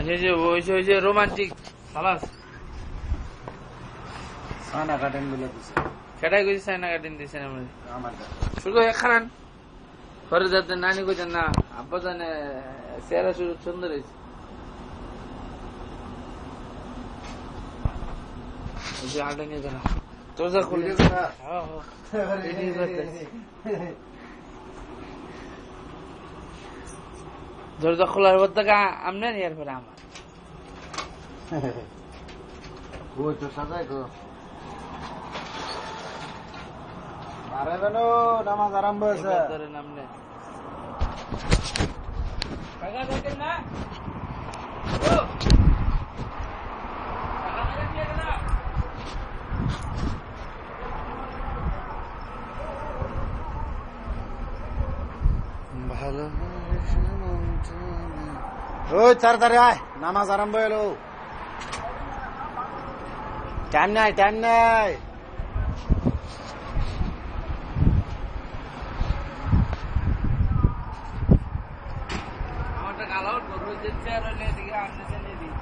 আচ্ছা ওই যে রোমান্টিক খালাস সানা কাটেন বলে দিছে কেটাই কইছে সাইনা কাটিং দিছেন আমরা শুধু খারান ঘরে যাতে নানি কইছেন না আব্বা জানে চেহারা শুরু সুন্দর হয়েছে আলটা নিয়ে যারা দরজা খুলে দরজা খোলার পর থেকে আপনার ইয়ার পরে আমার ওই তো সাজাই গো আরে বেনো নামাজ আরম্ভ হয়েছে ধরে নামনে টাকা দেখেন না ও টাকা দেখেন না ভালো ওই তাড়াতাড়ি আয় নামাজ আরম্ভ হলো টাইম নাই আমারটা কালো রোজ দিচ্ছে আর এদিকে আসতেছে এদিকে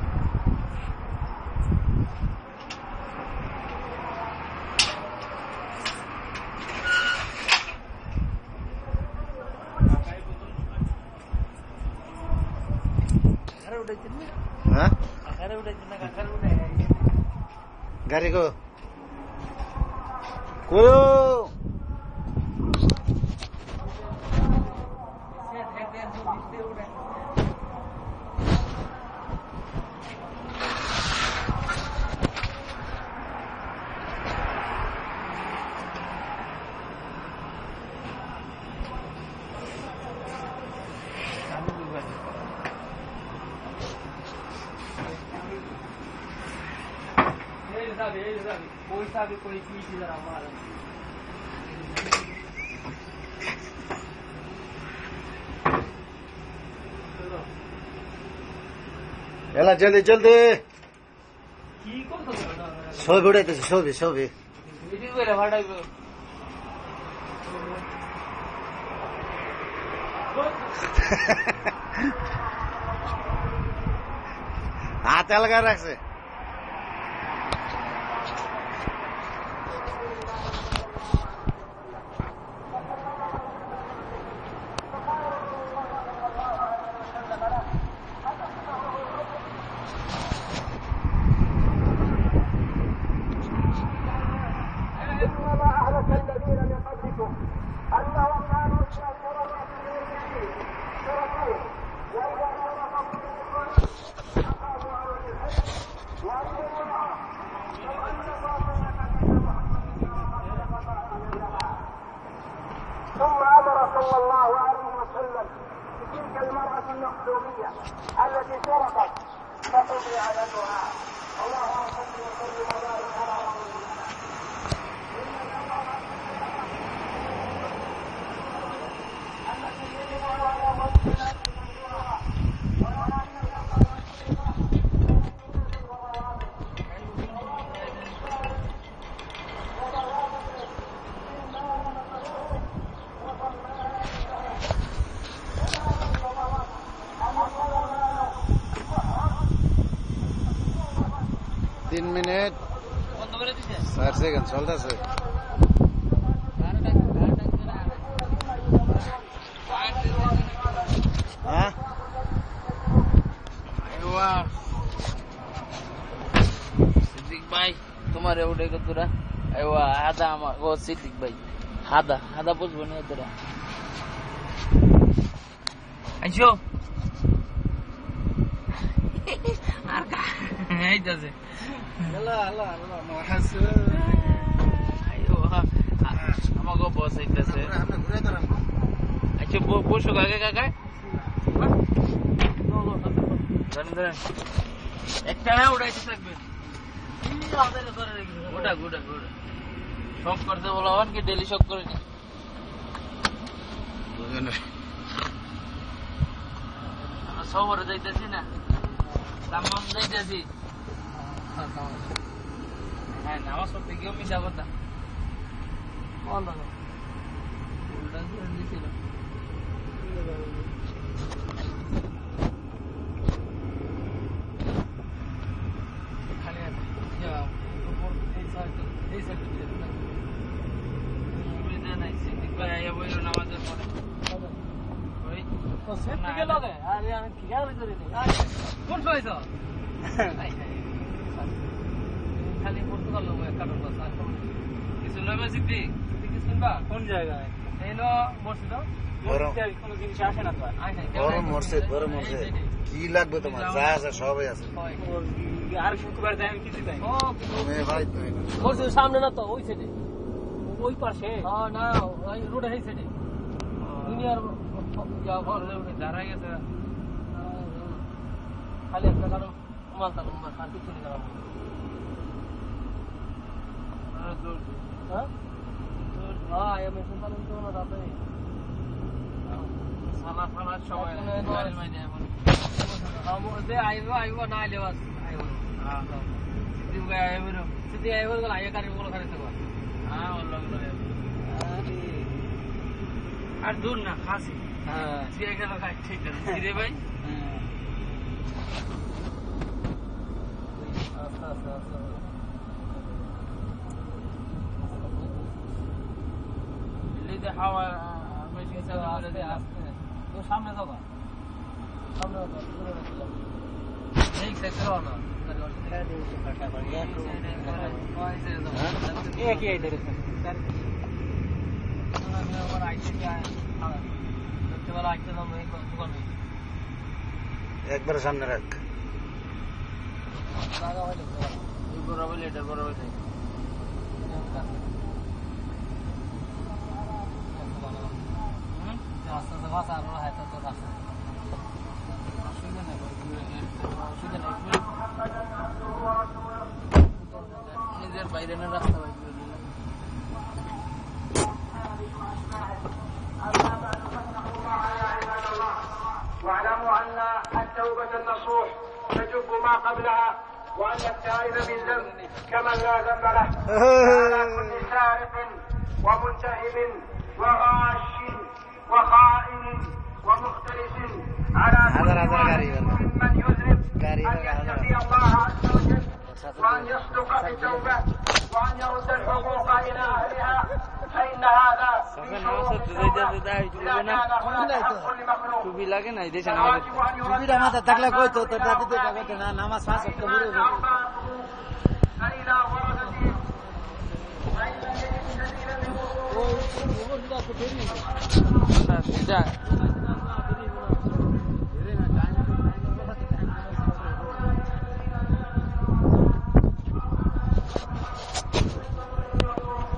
হ্যাঁ গাড়ি গো কোলো এলা জলদি ছবি উঠাইতেছে ছবি হাত এলাকা রাখছে ثم امر صلى الله عليه وسلم بتلك المراه المخزوميه التي سرقت فقضي عليها. اللهم صل وسلم وبارك على رسول الله. তিন মিনিট 4 সেকেন্ড চলতেছে হ্যাঁ সিদ্দিক ভাই তোমার উঠে তোরা হাদা আমার ও সিদ্দিক ভাই হাদা বুঝবো না তোরা আইসো আর এইটাছে আমাকে বস এইটাছে আচ্ছা বসো কাকে কাকায় ধরেন একটা না উঠাইতে থাকবে ওটা শখ করতে বলা হন কি ডেলি শখ করে নি সবরে যাইতেছি না দাম্মাম যাইতেছি হ্যাঁ নামাজ পড়তে গিয়েও মিশা কথা উল্টা করে দিছিল আরে আমি খেয়াল করি নাই কোন হইছ খালি পর্তুগাল লোক একটা কথা আর কিছু নয় সিদ্ধি কিছু শুনবা কোন জায়গায় এইনো মসজিদ কোনো জিনিস আসে না তো বড় মসজিদ কি লাগবে তোমার যা আছে সবই আছে আর শুক্রবার যাই আমি কিছু চাই ভাই মসজিদের সামনে না তো ওই সাইডে ওই পাশে না ওই রোড এই সাইডে দুনিয়ার যারা গেছে খালি একটা কারণ মালটা নম্বর আর কিছু নেই হ্যাঁ আমি শুনলাম তো না রাতে সালা ফালা সবাই আমাদের আইব না লেবাস আইব হ্যাঁ সিদ্ধি আইব সিদ্ধি আইব গলা আইয়া কারি বল করে দেব হ্যাঁ অল্লাহ আরে আর দূর না খাসি হ্যাঁ সিয়া গেল কাজ ঠিক আছে রে ভাই হ্যাঁ আচ্ছা দিল্লিতে হাওয়া মেশিন চালাতে আসছে তো সামনে যাও সামনে যাও ঠিক আছে চলো না एक ही डायरेक्शन और आईटी क्या है सबसे बड़ा आईटी नाम है दुकान में एक बार सामने रख लगा वाले ये बराबर लेटर बराबर है रास्ता से बाहर आ रहा है तो रास्ता নিজের বাইরে না রাস্তা واعلموا ان التوبه النصوح تجب ما قبلها وان التائب من ذنب كمن لا ذنب له على كل سارق ومنتهب وغاش وخائن ومختلس على كل واحد ممن يذنب ان يتقي الله عز وجل وان يصدق في التوبه وان يرد الحقوق الى اهلها فان هذا من حقوق اذا كان هناك حق لمخلوق টুপি লাগে না দেশে فواجب ان টুপিটা মাথা থাকলে কইতো তো দাদিতে কাগজে না নামাজ পাঁচ ওয়াক্ত পড়ে فإذا وردت فإن الذين এটা